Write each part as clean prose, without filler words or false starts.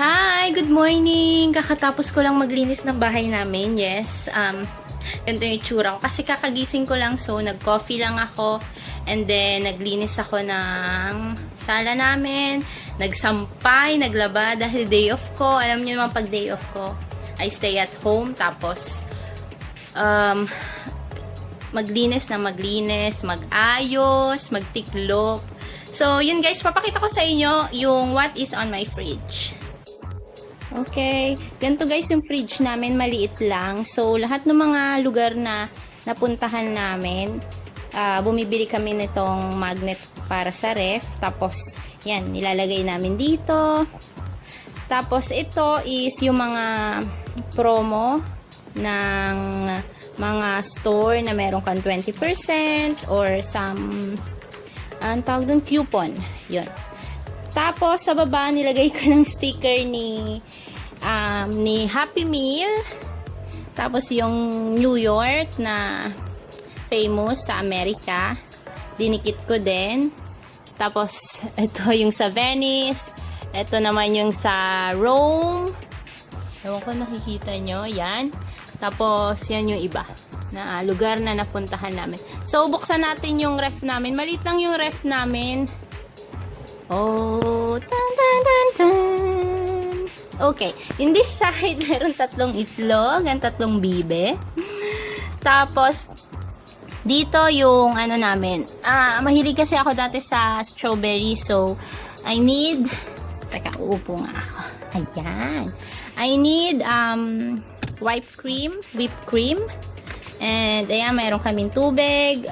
Hi! Good morning! Kakatapos ko lang maglinis ng bahay namin. Yes. Ganito yung itsura ko. Kasi kakagising ko lang. So, nag-coffee lang ako. And then, naglinis ako ng sala namin. Nagsampay, naglaba dahil day off ko. Alam niyo naman pag day off ko, I stay at home. Tapos, maglinis, mag-ayos, magtiklop. So, yun guys, papakita ko sa inyo yung what is on my fridge. Okay, ganito guys yung fridge namin, maliit lang. So, lahat ng mga lugar na napuntahan namin, bumibili kami nitong magnet para sa ref. Tapos, yan, nilalagay namin dito. Tapos, ito is yung mga promo ng mga store na meron kang 20% or some, ang tawag doon, coupon. Yun. Tapos, sa baba, nilagay ko ng sticker ni Happy Meal. Tapos, yung New York na famous sa Amerika. Dinikit ko din. Tapos, ito yung sa Venice. Ito naman yung sa Rome. Ewan ko, nakikita nyo. Yan. Tapos, yan yung iba na lugar na napuntahan namin. So, buksan natin yung ref namin. Maliit lang yung ref namin. Oh, tan tan tan tan. Okay, in this side meron 3 itlog, ang 3 bibe. Tapos dito yung ano namin. Mahilig kasi ako dati sa strawberry, so I need, teka, uupo nga ako. Ayan. I need whipped cream. And ayan, meron kaming tubig.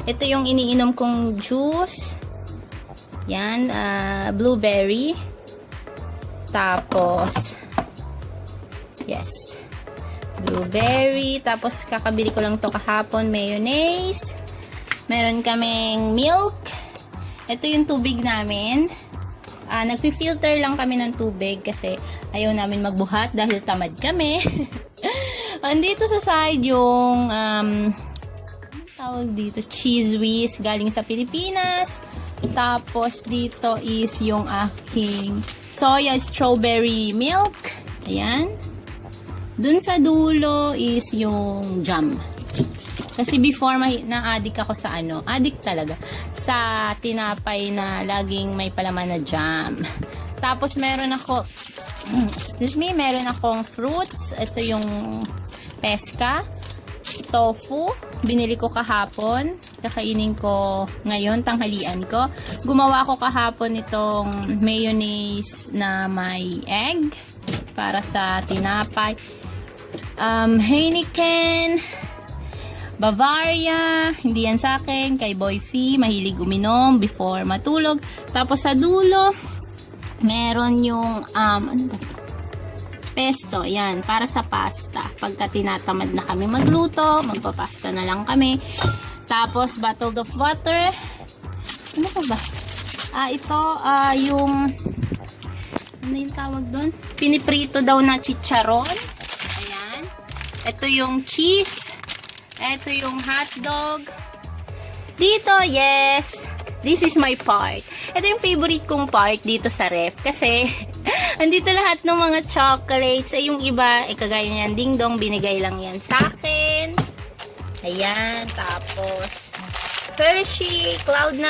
Ito yung iniinom kong juice. Yan, blueberry. Tapos, yes, blueberry. Tapos, kakabili ko lang to kahapon, mayonnaise. Meron kaming milk. Ito yung tubig namin. Nagpi-filter lang kami ng tubig kasi ayaw namin magbuhat dahil tamad kami. Andito sa side yung, tawag dito, cheese whiz galing sa Pilipinas. Tapos, dito is yung aking soya strawberry milk. Ayan. Dun sa dulo is yung jam. Kasi before, na-addict ako sa addict talaga, sa tinapay na laging may palaman na jam. Tapos, meron akong fruits. Ito yung pesca. Tofu. Binili ko kahapon. Kakainin ko ngayon, tanghalian ko. Gumawa ko kahapon itong mayonnaise na may egg para sa tinapay. Heineken, Bavaria, hindi yan sa akin, kay Boy Fee, mahilig uminom before matulog. Tapos sa dulo, meron yung pesto, yan, para sa pasta. Pagka tinatamad na kami magluto, magpapasta na lang kami. Tapos, bottle of water. Ano pa ba? Ito, yung, ano yung tawag doon? Piniprito daw na chicharon. Ayan. Ito yung cheese. Ito yung hotdog. Dito, yes. This is my part. Ito yung favorite kong part dito sa ref. Kasi, andito lahat ng mga chocolates. Yung iba, kagaya niyan, ding dong, binigay lang yan sa akin. Ayan, tapos Hershey, Cloud9,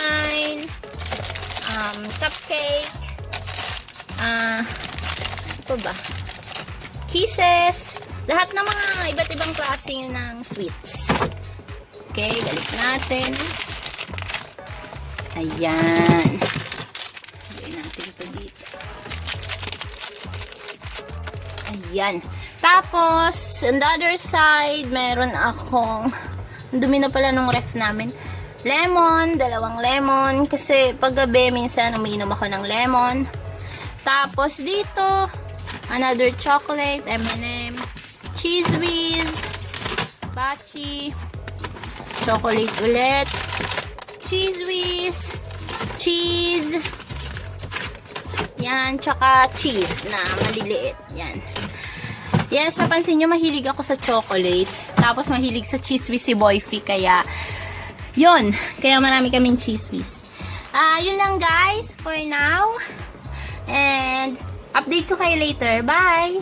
cupcake, ano ba? Kisses, lahat ng mga iba't ibang klase ng sweets. Okay, balik natin. Ayan. Lagay natin ito dito. Ayan. Tapos, on the other side, meron akong, dumi na pala nung ref namin, lemon, 2 lemon, kasi paggabi, minsan umiinom ako ng lemon. Tapos, dito, another chocolate, M&M, cheese whiz, bachi, chocolate ulit, cheese whiz, cheese, yan, tsaka cheese na maliliit, yan. Yes, napansin nyo, mahilig ako sa chocolate. Tapos, mahilig sa cheese whiz si Boy Fee. Kaya, yun. Kaya marami kaming cheese whiz. Yun lang guys, for now. And, Update ko kayo later. Bye!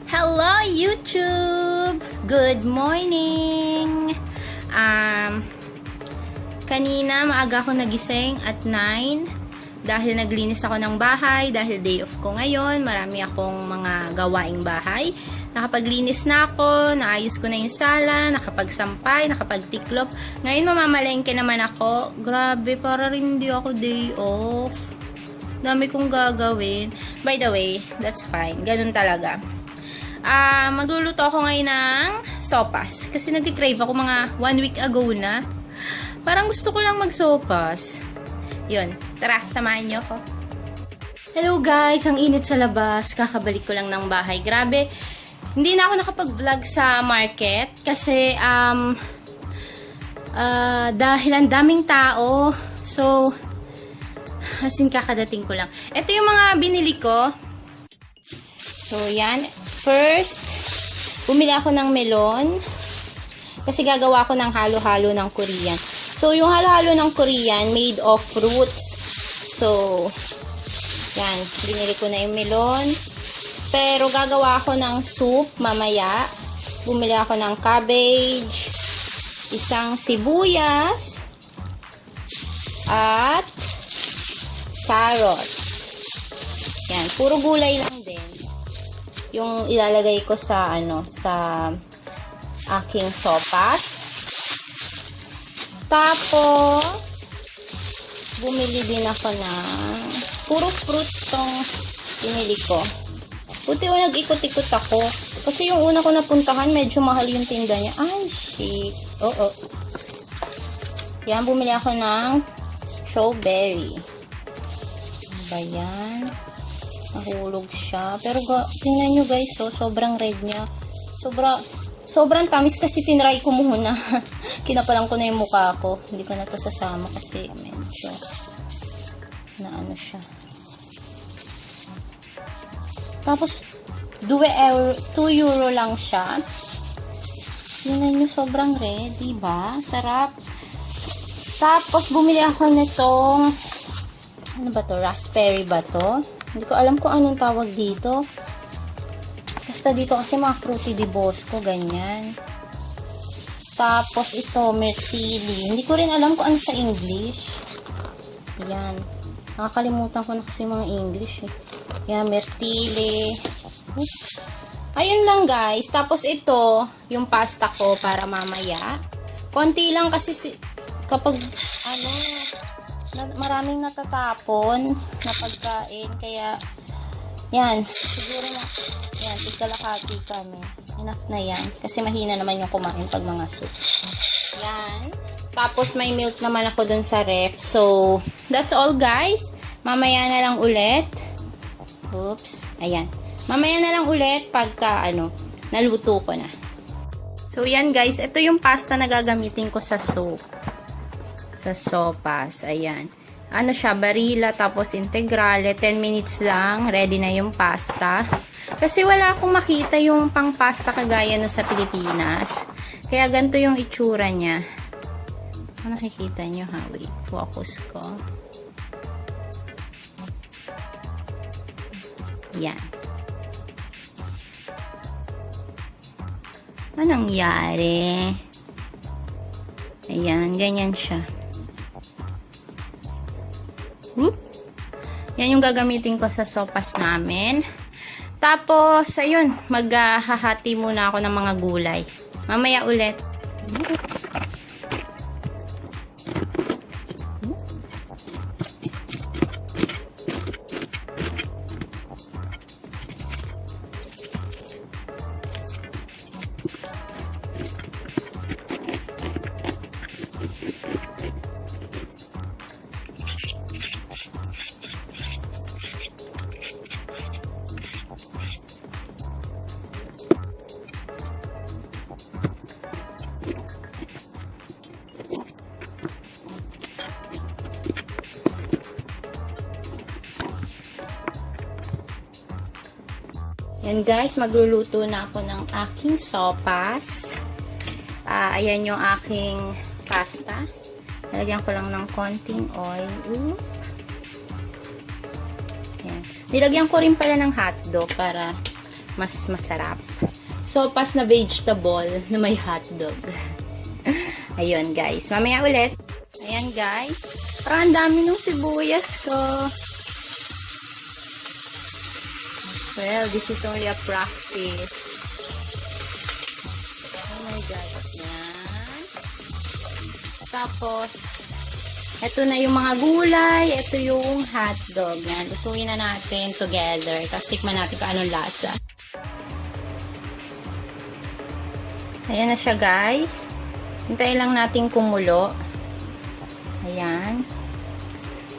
Hello, YouTube! Good morning! Kanina, maaga ako nagising at 9 dahil naglinis ako ng bahay, dahil day off ko ngayon. Marami akong mga gawaing bahay. Nakapaglinis na ako, naayos ko na yung sala, nakapagsampay, nakapagtiklop. Ngayon, mamamalengke naman ako. Grabe, para rin hindi ako day off. Dami kong gagawin. By the way, that's fine. Ganun talaga. Magluluto ako ngayon ng sopas. Kasi nag-crave ako mga 1 week ago na. Parang gusto ko lang mag-sopas. Yun. Tara, samahan niyo ako. Hello guys, ang init sa labas. Kakabalik ko lang ng bahay. Grabe, hindi na ako nakapag-vlog sa market. Kasi, dahil ang daming tao. So, asin kakadating ko lang. Ito yung mga binili ko. So, yan. First, bumili ako ng melon. Kasi gagawa ko ng halo-halo ng Korean. So, yung halo-halo ng Korean, made of fruits. So, yan. Binili ko na yung melon. Pero, gagawa ako ng soup mamaya. Bumili ako ng cabbage, isang sibuyas, at carrots. Yan. Puro gulay lang din. Yung ilalagay ko sa sa aking sopas. Tapos bumili din ako ng puro fruits tong pinili ko. Buti nag-ikot-ikot ako kasi yung una ko napuntahan medyo mahal yung tinda niya. Ay shit. Oo. Yan, bumili ako ng strawberry. Ano ba yan? Nahulog siya. Pero tingnan nyo guys, sobrang red niya. Sobrang tamis kasi tinry ko muna. Kinapalan ko na yung mukha ko. Hindi ko na to sasama kasi medyo na ano siya. Tapos 2 euro lang siya. Tingnan nyo, sobrang red, diba? Sarap. Tapos bumili ako nitong ano ba to? Raspberry ba to? Hindi ko alam kung anong tawag dito. Basta dito kasi mga fruity di bosco, ganyan. Tapos ito, myrtili. Hindi ko rin alam kung ano sa English. Yan. Nakakalimutan ko na kasi mga English eh. Yan, myrtili. Oops. Ayun lang guys. Tapos ito, yung pasta ko para mamaya. Konti lang kasi kapag maraming natatapon na pagkain, kaya yan, siguro na yan, tigkalakati kami, enough na yan, kasi mahina naman yung kumain pag mga soup. Yan, tapos may milk naman ako dun sa ref. So that's all guys. Mamaya na lang ulit. Oops, ayan, mamaya na lang ulit pagka naluto ko na. So yan guys, ito yung pasta na gagamitin ko sa soup, sa sopas. Ayan. Ano siya, Barilla, tapos integrale. 10 minutes lang, ready na yung pasta. Kasi wala akong makita yung pang pasta kagaya no sa Pilipinas. Kaya ganito yung itsura niya. Nakikita nyo ha? Wait, focus ko. Yan. Anong nangyari? Ayan, ganyan siya. Whoop. Yan yung gagamitin ko sa sopas namin. Tapos, ayun, maghahati muna ako ng mga gulay. Mamaya ulit. Yan guys, magluluto na ako ng aking sopas. Ayan yung aking pasta. Lalagyan ko lang ng konting oil. Yan. Nilagyan ko rin pala ng hotdog para mas masarap. Sopas na vegetable na may hotdog. Ayun guys, mamaya ulit. Ayan guys, parang ang dami ng sibuyas ko. Well, this is only a practice. Oh my God, yan. Tapos, ito na yung mga gulay, ito yung hotdog. Yan, lutuin na natin together. Tapos tikman natin kung anong lasa. Ayan na siya guys. Hintayin lang natin kumulo. Ayan.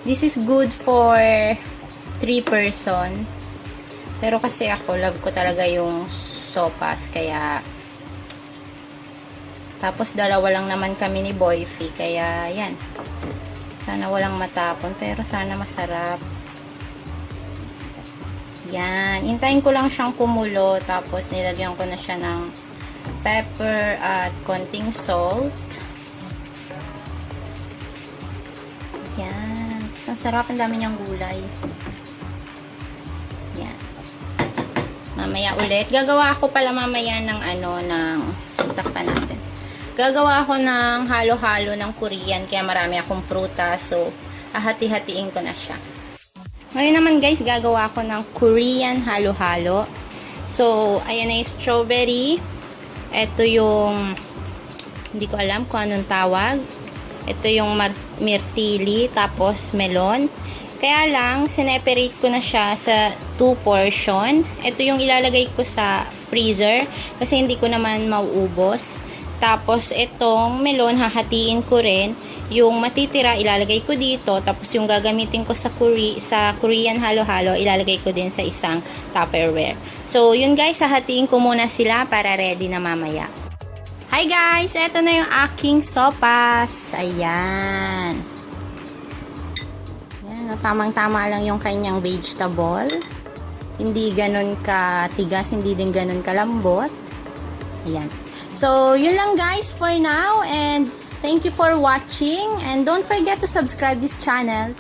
This is good for 3 person. Pero kasi ako, love ko talaga yung sopas. Kaya, tapos dalawa lang naman kami ni Boyfie. Kaya, yan. Sana walang matapon. Pero sana masarap. Yan. Hintayin ko lang siyang kumulo. Tapos, nilagyan ko na siya ng pepper at konting salt. Yan. Ang sarap. Ang dami niyang gulay. Yan. Mamaya ulit. Gagawa ako pala mamaya ng takpan natin. Gagawa ako ng halo-halo ng Korean. Kaya marami akong prutas. So, hahati-hatiin ko na siya. Ngayon naman guys, gagawa ako ng Korean halo-halo. So, ayan na yung strawberry. Ito yung, hindi ko alam kung anong tawag. Ito yung mirtili, tapos melon. Kaya lang, sineperate ko na siya sa 2 portion. Ito yung ilalagay ko sa freezer kasi hindi ko naman mauubos. Tapos, itong melon, hahatiin ko rin. Yung matitira, ilalagay ko dito. Tapos, yung gagamitin ko sa Korean halo-halo, ilalagay ko din sa isang Tupperware. So, yun guys, hahatiin ko muna sila para ready na mamaya. Hi guys! Ito na yung aking sopas. Ayan. Tamang-tama lang yung kanyang vegetable. Hindi ganun katigas, hindi din ganun kalambot. Ayan. So, yun lang guys for now. And thank you for watching. And don't forget to subscribe this channel.